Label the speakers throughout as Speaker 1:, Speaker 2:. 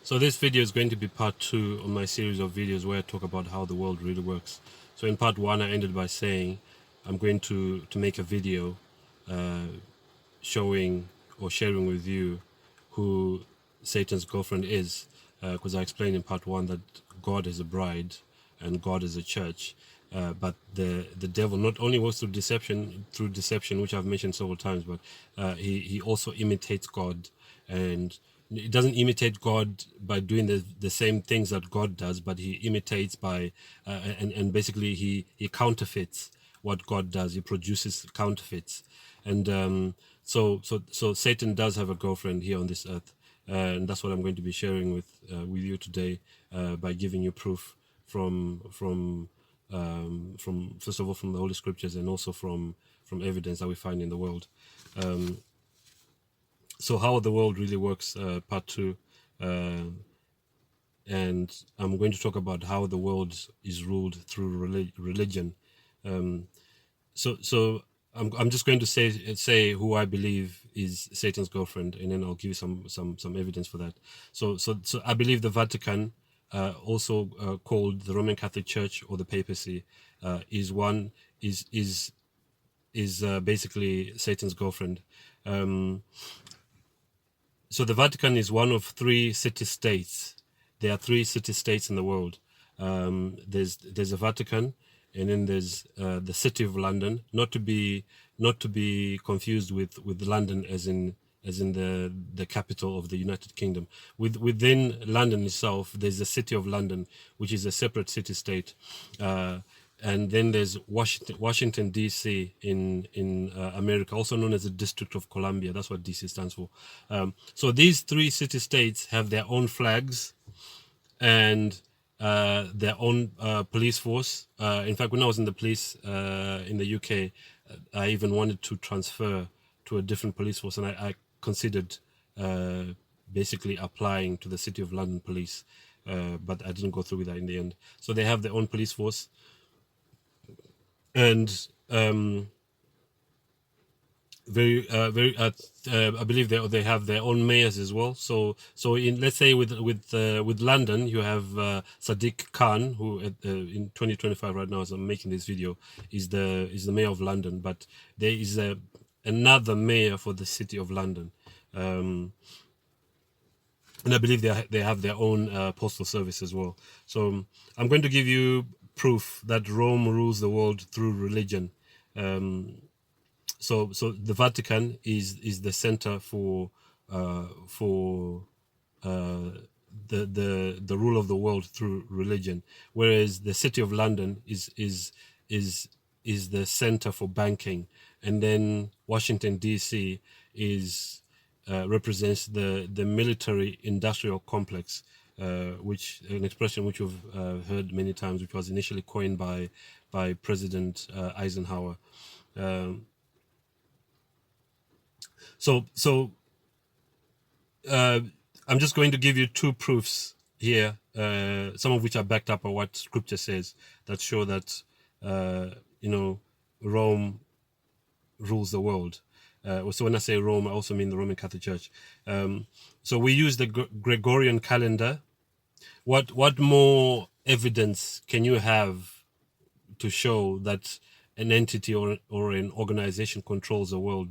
Speaker 1: So this video is going to be part 2 of my series of videos where I talk about how the world really works. So in part 1 I ended by saying I'm going to make a video showing or sharing with you who Satan's girlfriend is, because I explained in part 1 that God is a bride and God is a church, but the devil not only works through deception, which I've mentioned several times, but he also imitates God. And it doesn't imitate God by doing the same things that God does, but he imitates by and basically he counterfeits what God does. He produces counterfeits. And so Satan does have a girlfriend here on this earth, and that's what I'm going to be sharing with you today, by giving you proof from first of all from the Holy Scriptures, and also from evidence that we find in the world. So how the world really works, part 2, and I'm going to talk about how the world is ruled through religion. So I'm just going to say who I believe is Satan's girlfriend, and then I'll give you some evidence for that. So I believe the Vatican, also called the Roman Catholic Church or the papacy, is basically Satan's girlfriend. So the Vatican is one of 3 city-states. There are 3 city-states in the world. There's a Vatican, and then there's the City of London, not to be confused with London as in the capital of the United Kingdom. Within London itself, there's the City of London, which is a separate city-state. And then there's Washington D.C. in America, also known as the District of Columbia. That's what D.C. stands for. So these 3 city-states have their own flags and their own police force. In fact, when I was in the police in the UK, I even wanted to transfer to a different police force, and I considered basically applying to the City of London Police, but I didn't go through with that in the end. So they have their own police force, and I believe they have their own mayors as well. So in, let's say with London, you have Sadiq Khan, who in 2025 right now, as I'm making this video, is the mayor of London. But there is another mayor for the City of London, and I believe they have their own postal service as well. So I'm going to give you proof that Rome rules the world through religion. So the Vatican is the center for the rule of the world through religion, whereas the City of London is the center for banking, and then Washington D.C. is represents the military industrial complex, which an expression which we've heard many times, which was initially coined by President Eisenhower. So I'm just going to give you 2 proofs here, some of which are backed up by what Scripture says, that show that Rome rules the world. So when I say Rome, I also mean the Roman Catholic Church. So we use the Gregorian calendar. What more evidence can you have to show that an entity or an organization controls the world,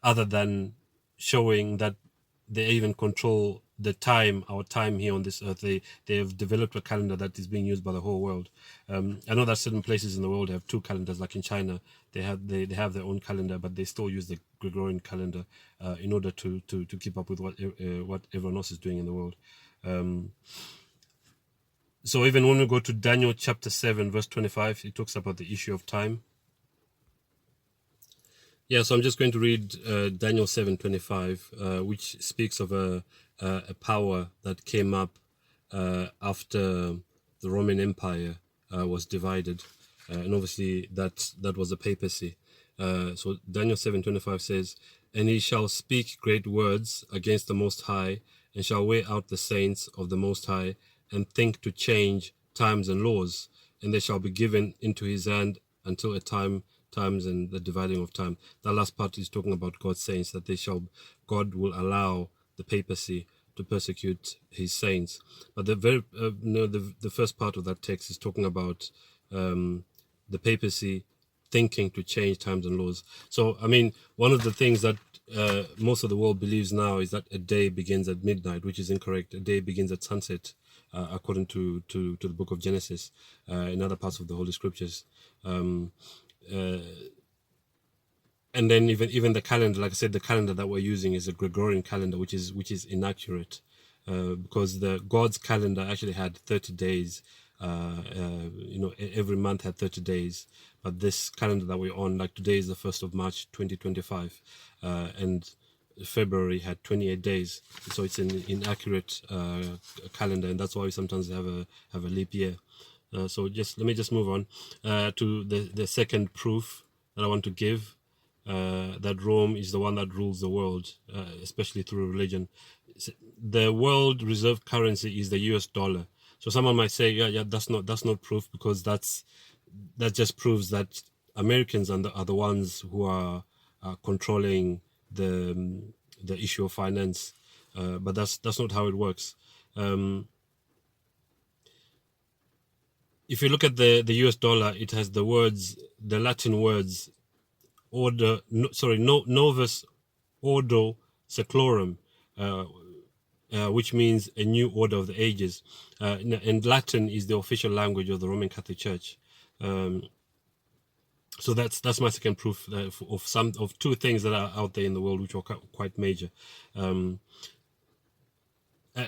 Speaker 1: other than showing that they even control our time here on this earth? They have developed a calendar that is being used by the whole world. I know that certain places in the world have 2 calendars, like in China, they have their own calendar, but they still use the Gregorian calendar in order to keep up with what everyone else is doing in the world. So even when we go to Daniel chapter 7, verse 25, it talks about the issue of time. Yeah, so I'm just going to read Daniel 7:25, which speaks of a power that came up after the Roman Empire was divided, and obviously that was the papacy. So Daniel 7:25 says, "And he shall speak great words against the Most High, and shall weigh out the saints of the Most High, and think to change times and laws, and they shall be given into his hand until times and the dividing of time." That last part is talking about God's saints, that God will allow the papacy to persecute his saints. But the very the first part of that text is talking about the papacy thinking to change times and laws. So I mean, one of the things that most of the world believes now is that a day begins at midnight, which is incorrect. A day begins at sunset, according to the book of Genesis, in other parts of the Holy Scriptures. And then even the calendar, like I said, the calendar that we're using is a Gregorian calendar, which is inaccurate, because the God's calendar actually had 30 days. Every month had 30 days, but this calendar that we're on, like today is the 1st of March 2025, and February had 28 days, so it's an inaccurate calendar, and that's why we sometimes have a leap year. So let me move on to the second proof that I want to give, that Rome is the one that rules the world, especially through religion. The world reserve currency is the US dollar. So someone might say, yeah, that's not proof, because that just proves that Americans are the ones who are controlling the issue of finance. But that's not how it works. If you look at the US dollar, it has the Latin words Novus Ordo Seclorum, which means a new order of the ages, and Latin is the official language of the Roman Catholic Church. So that's my second proof of two things that are out there in the world which are quite major.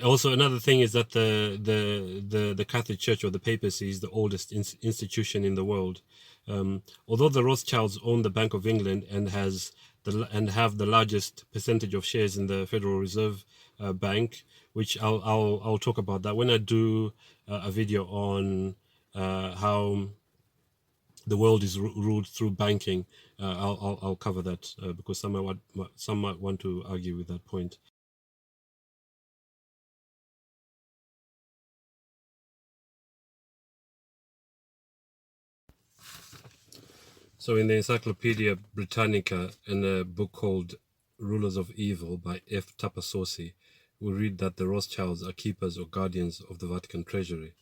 Speaker 1: Also, another thing is that the Catholic Church, or the papacy, is the oldest institution in the world. Although the Rothschilds own the Bank of England and have the largest percentage of shares in the Federal Reserve Bank, which I'll talk about that when I do a video on how the world is ruled through banking. I'll cover that because some might want to argue with that point. So in the Encyclopedia Britannica, in a book called Rulers of Evil by F. Tapasosi, we read that the Rothschilds are keepers or guardians of the Vatican treasury.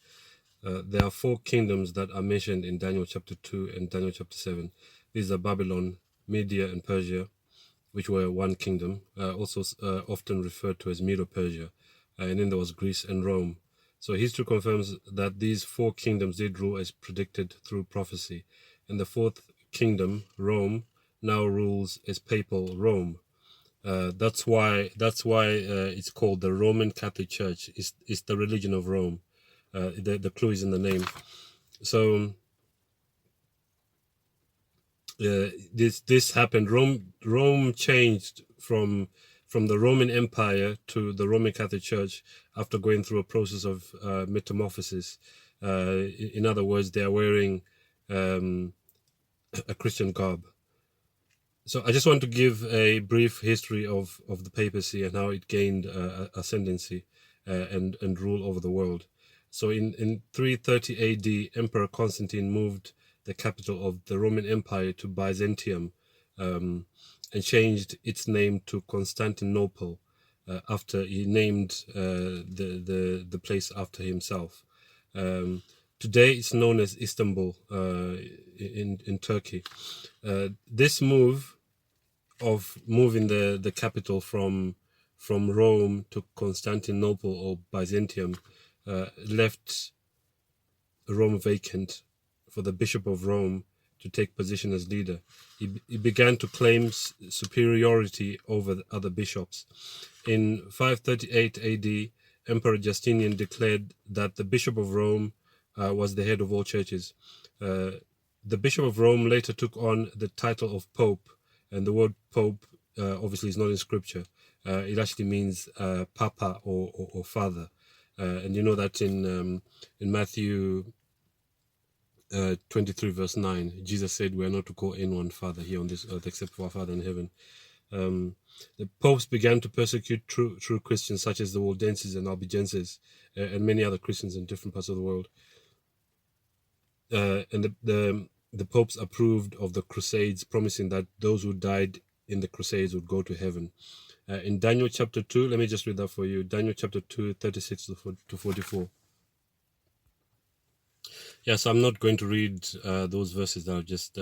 Speaker 1: There are 4 kingdoms that are mentioned in Daniel chapter 2 and Daniel chapter 7. These are Babylon, Media, and Persia, which were one kingdom, also often referred to as Medo-Persia. And then there was Greece and Rome. So history confirms that these 4 kingdoms did rule as predicted through prophecy. And the 4th kingdom, Rome, now rules as papal Rome. That's why it's called the Roman Catholic Church. It's the religion of Rome. The clue is in the name. So this happened. Rome changed from the Roman Empire to the Roman Catholic Church after going through a process of metamorphosis. In other words, they are wearing a Christian garb. So I just want to give a brief history of the papacy and how it gained ascendancy and rule over the world. So in 330 AD, Emperor Constantine moved the capital of the Roman Empire to Byzantium, and changed its name to Constantinople after he named the place after himself. Today it's known as Istanbul in Turkey. This move of moving the capital from Rome to Constantinople or Byzantium left Rome vacant for the Bishop of Rome to take position as leader. He began to claim superiority over the other bishops. In 538 AD, Emperor Justinian declared that the Bishop of Rome was the head of all churches. The Bishop of Rome later took on the title of Pope, and the word Pope obviously is not in Scripture. It actually means Papa or Father, and you know that in Matthew 23 verse 9, Jesus said we are not to call anyone Father here on this earth except for our Father in heaven. The popes began to persecute true Christians such as the Waldenses and Albigenses and many other Christians in different parts of the world. And the popes approved of the Crusades, promising that those who died in the Crusades would go to heaven. In Daniel chapter 2, let me just read that for you. Daniel chapter 2, 36 to 44. Yes, I'm not going to read those verses that I just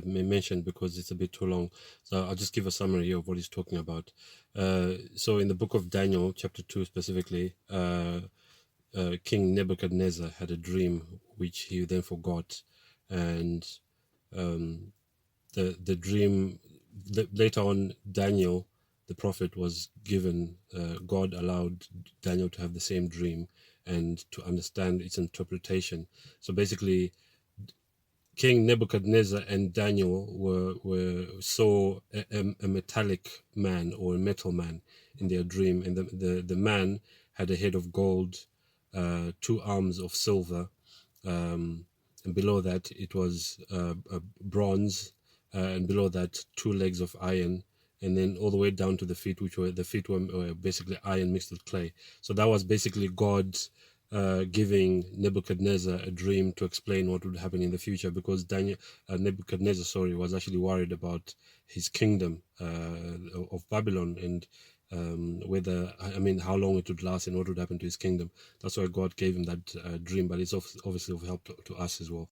Speaker 1: mentioned because it's a bit too long. So I'll just give a summary of what he's talking about. So in the book of Daniel, chapter 2 specifically, King Nebuchadnezzar had a dream which he then forgot. And the dream, later on, Daniel, the prophet, was given, God allowed Daniel to have the same dream and to understand its interpretation. So basically, King Nebuchadnezzar and Daniel saw a metallic man or a metal man in their dream, and the man had a head of gold, 2 arms of silver, and below that it was bronze, and below that 2 legs of iron, and then all the way down to the feet, which were basically iron mixed with clay. So that was basically God giving Nebuchadnezzar a dream to explain what would happen in the future, because Nebuchadnezzar, was actually worried about his kingdom of Babylon, and how long it would last and what would happen to his kingdom. That's why God gave him that dream, but it's obviously of help to us as well.